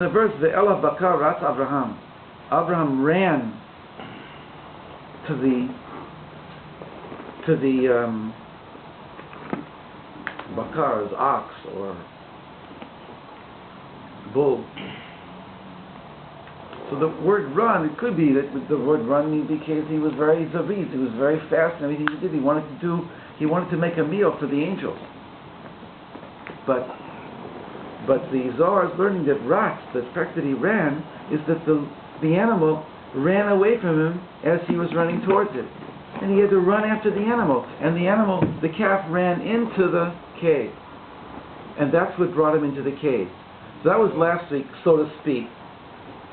The verse, Ve'elav bakar ratz Abraham. Abraham ran to the bakar, is ox or bull. So the word run, it could be that the word run means because he was very zaviz, he was very fast in everything he did. He wanted to make a meal for the angels. But the Zohar is learning that Ratz, the fact that he ran, is that the animal ran away from him as he was running towards it. And he had to run after the animal. And the calf ran into the cave. And that's what brought him into the cave. So that was last week, so to speak.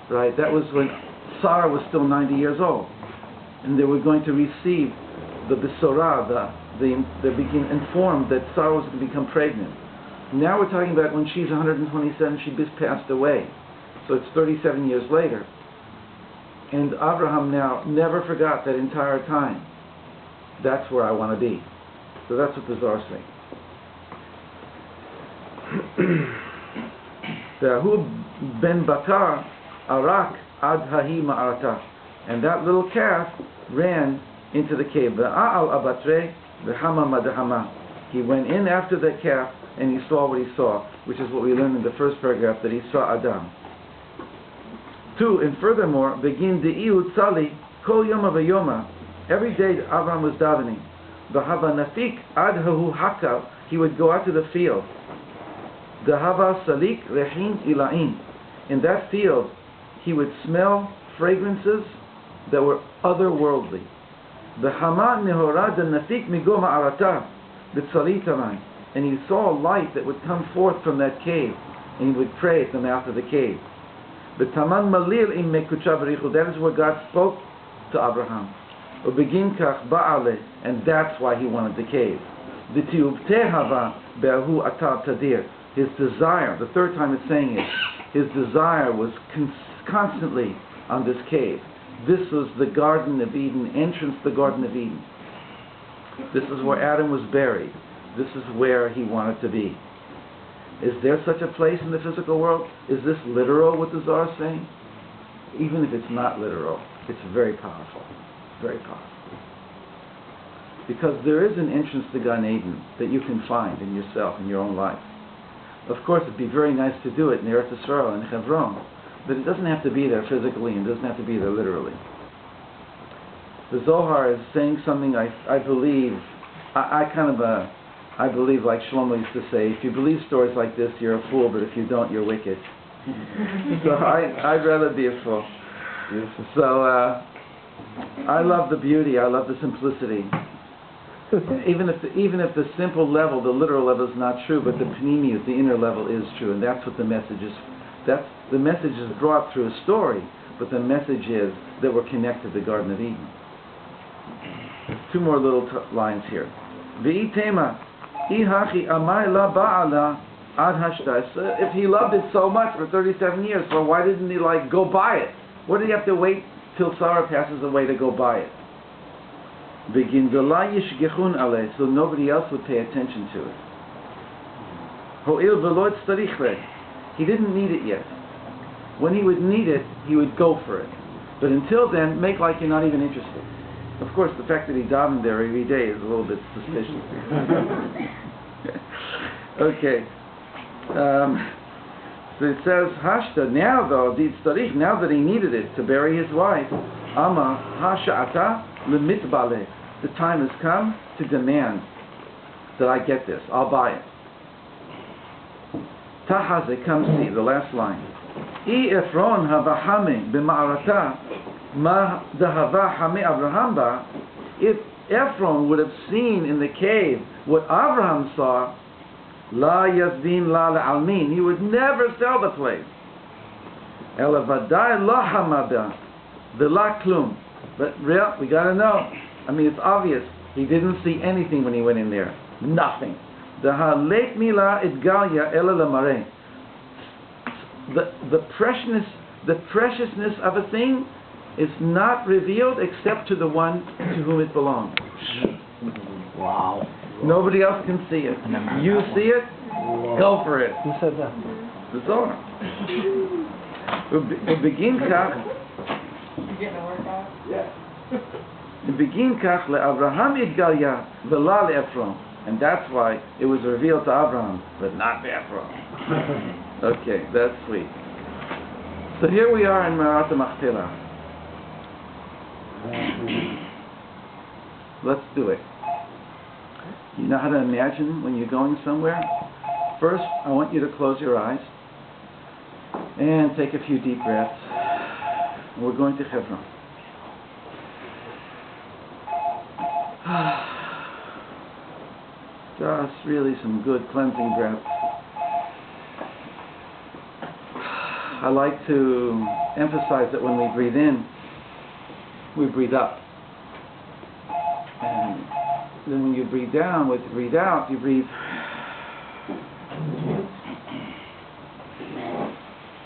Right? That was when Sarah was still 90 years old. And they were going to receive the Besorah, they became informed that Sarah was going to become pregnant. Now we're talking about when she's 127, she just passed away. So it's 37 years later. And Abraham now never forgot that entire time. That's where I want to be. So that's what the Zohar is saying. Hu ben bakar arak ad hahi ma'arata. And that little calf ran into the cave. V'a'al abatre v'hama madahama. He went in after the calf and he saw what he saw, which is what we learned in the first paragraph, that he saw Adam. 2, and furthermore, begin de'iu tzali kol yoma v'yoma. Every day Abraham was davening. V'hava nafik ad hahu hakav. He would go out to the field. Dehava salik rehin ila'in. In that field, he would smell fragrances that were otherworldly. V'hama nehorad nafik migo ma'arata b'tzali tamai. And he saw a light that would come forth from that cave, and he would pray at the mouth of the cave. That is where God spoke to Abraham. And that's why he wanted the cave. His desire, the third time it's saying it, his desire was constantly on this cave. This was the Garden of Eden, entrance to the Garden of Eden. This is where Adam was buried. This is where he wanted to be. Is there such a place in the physical world? Is this literal, what the Zohar is saying? Even if it's not literal, it's very powerful. Very powerful. Because there is an entrance to Gan Eden that you can find in yourself, in your own life. Of course, it'd be very nice to do it in Eretz Yisrael and Hebron, but it doesn't have to be there physically and it doesn't have to be there literally. The Zohar is saying something I believe, I believe, like Shlomo used to say, if you believe stories like this, you're a fool, but if you don't, you're wicked. So I'd rather be a fool. So I love the beauty, I love the simplicity. Even if the simple level, the literal level is not true, but the pnimiut, the inner level, is true, and that's what the message is. The message is brought through a story, but the message is that we're connected to the Garden of Eden. Two more little lines here. V'itema. If he loved it so much for 37 years, so why didn't he go buy it? What did he have to wait till Sarah passes away to go buy it? So nobody else would pay attention to it. He didn't need it yet. When he would need it, he would go for it. But until then, make like you're not even interested. Of course, the fact that he davened there every day is a little bit suspicious. Okay. So it says, Hashta, now though, now that he needed it to bury his wife, Ama Hasha'ata Limitbale. The time has come to demand that I get this. I'll buy it. Tahaze, come see, the last line. I Efron Havahame B'ma'arata. If Ephron would have seen in the cave what Abraham saw, La Yazdin La Almin, he would never sell the place. Elavadai La Hamada, the La Klum. But real, we got to know. I mean, it's obvious. He didn't see anything when he went in there. Nothing. The Halek Mila Idgalya Ela Lamare. The preciousness of a thing is not revealed except to the one to whom it belongs. Wow. Nobody else can see it. You see it, go for it. Who said that? The Zohar. ובגין כך, You getting a workout? Yes. ובגין כך לאברהם התגליה ולא לאפרון. And that's why it was revealed to Abraham, but not to Ephron. Okay, that's sweet. So here we are in Marat Machpelah. Let's do it. You know how to imagine when you're going somewhere? First, I want you to close your eyes and take a few deep breaths. We're going to Hebron. Just really some good cleansing breaths. I like to emphasize that when we breathe in, we breathe up. And then when you breathe down, when you breathe out, you breathe.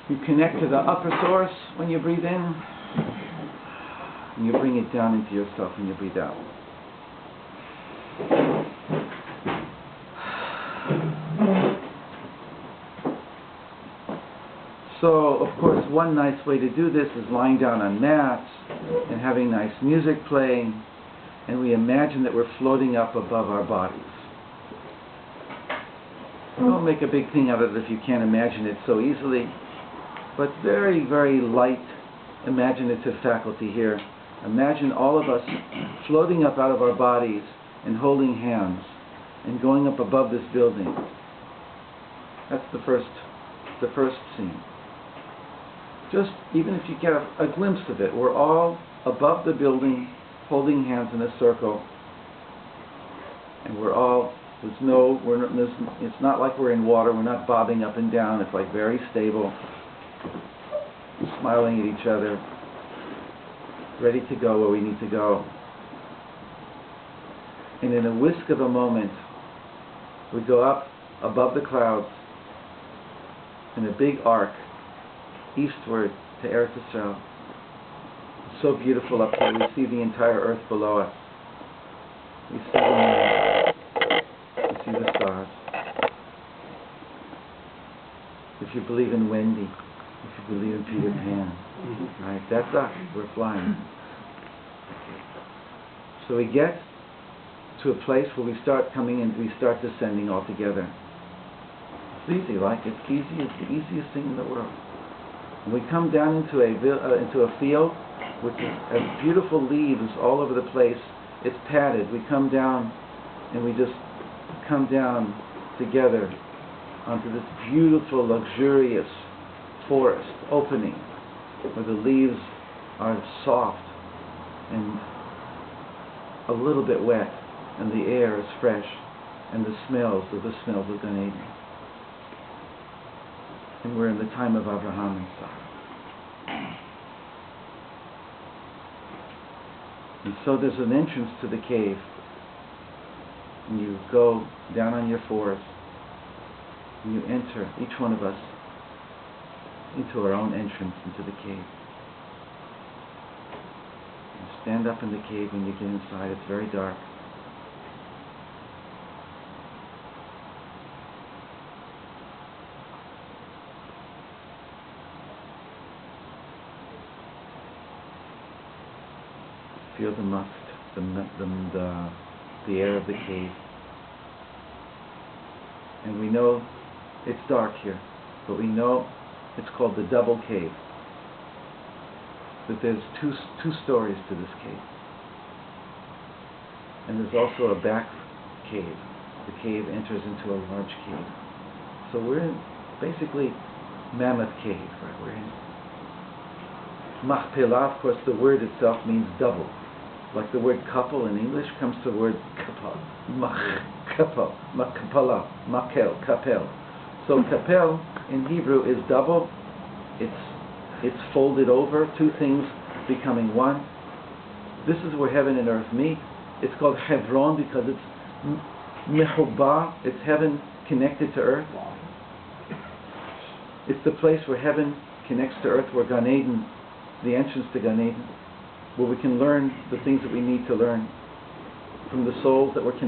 You connect to the upper source when you breathe in, and you bring it down into yourself when you breathe out. So, of course, one nice way to do this is lying down on mats and having nice music playing, and we imagine that we're floating up above our bodies. Don't make a big thing out of it if you can't imagine it so easily, but very, very light imaginative faculty here. Imagine all of us floating up out of our bodies and holding hands and going up above this building. That's the first scene. Just, even if you get a glimpse of it, we're all above the building, holding hands in a circle, and it's not like we're in water, we're not bobbing up and down, it's like very stable, smiling at each other, ready to go where we need to go. And in a whisk of a moment, we go up above the clouds in a big arc, eastward to Eretz Yisrael. It's so beautiful up here. We see the entire earth below us. We see the moon. We see the stars. If you believe in Wendy, if you believe in Peter Pan, right? That's us. We're flying. So we get to a place where we start coming and we start descending all together. It's easy, like it's easy. It's the easiest thing in the world. And we come down into a field which has beautiful leaves all over the place. It's padded. We come down and we just come down together onto this beautiful, luxurious forest opening where the leaves are soft and a little bit wet, and the air is fresh, and the smells of Gan Eden. And we're in the time of Abraham and Sarah. And so there's an entrance to the cave. And you go down on your fours, and you enter, each one of us, into our own entrance into the cave. You stand up in the cave when you get inside. It's very dark. Feel the musk, the air of the cave. And we know it's dark here, but we know it's called the double cave. That there's two stories to this cave. And there's also a back cave. The cave enters into a large cave. So we're in basically Mammoth Cave, right? We're in Machpelah. Of course, the word itself means double. Like the word couple in English comes to the word kapal, kapal, kapala, makel, kapel. So kapel in Hebrew is double. It's folded over, two things becoming one. This is where heaven and earth meet. It's called Hebron because it's mehubah. It's heaven connected to earth. It's the place where heaven connects to earth, where Gan Eden, the entrance to Gan Eden, where we can learn the things that we need to learn from the souls that were connected.